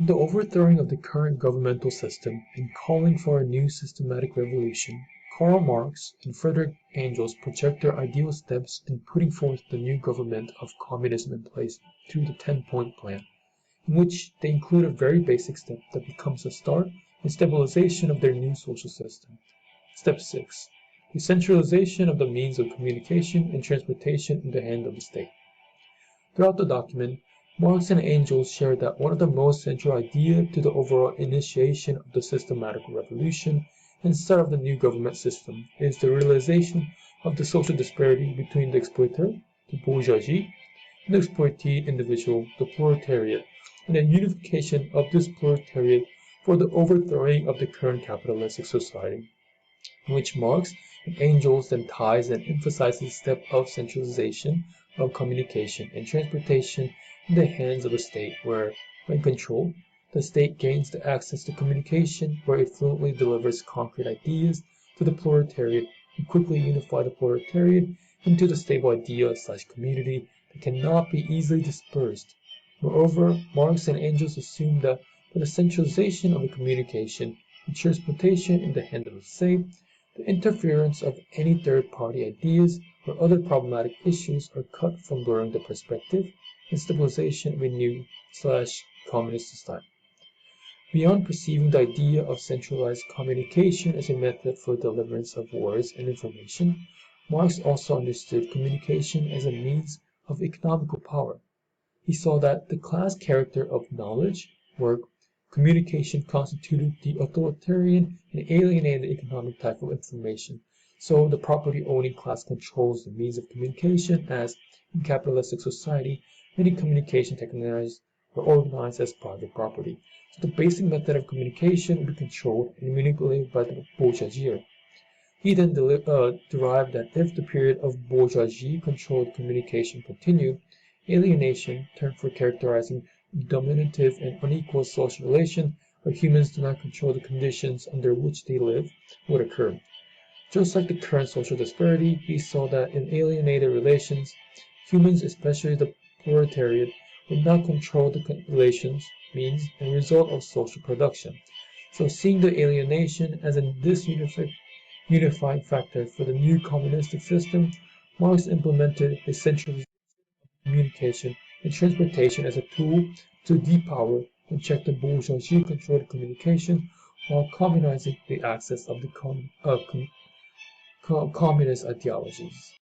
In the overthrowing of the current governmental system and calling for a new systematic revolution, Karl Marx and Friedrich Engels project their ideal steps in putting forth the new government of communism in place through the 10-point plan, in which they include a very basic step that becomes a start and stabilization of their new social system. Step 6. The centralization of the means of communication and transportation in the hand of the state. Throughout the document, Marx and Engels share that one of the most central ideas to the overall initiation of the systematic revolution and start of the new government system is the realization of the social disparity between the exploiter, the bourgeoisie, and the exploitee individual, the proletariat, and a unification of this proletariat for the overthrowing of the current capitalistic society, in which Marx and Engels then ties and emphasizes the step of centralization of communication and transportation in the hands of the state, where, when controlled, the state gains the access to communication, where it fluently delivers concrete ideas to the proletariat and quickly unify the proletariat into the stable idea/community that cannot be easily dispersed. Moreover, Marx and Engels assume that for the centralization of the communication and transportation in the hands of the state, the interference of any third-party ideas or other problematic issues are cut from blurring the perspective and stabilization of a new/communist society. Beyond perceiving the idea of centralized communication as a method for deliverance of words and information, Marx also understood communication as a means of economical power. He saw that the class character of knowledge, work, communication constituted the authoritarian and alienated economic type of information, so the property-owning class controls the means of communication as, in capitalistic society, many communication technologies were organized as private property. So the basic method of communication would be controlled and manipulated by the bourgeoisie. He then derived that if the period of bourgeoisie-controlled communication continued, alienation, term for characterizing dominative and unequal social relation where humans do not control the conditions under which they live, would occur. Just like the current social disparity, he saw that in alienated relations, humans, especially the proletariat, would not control the relations, means, and result of social production. So seeing the alienation as a unifying factor for the new communistic system, Marx implemented a centralization of communication and transportation as a tool to depower and check the bourgeoisie-controlled communication while communizing the access of the communist ideologies.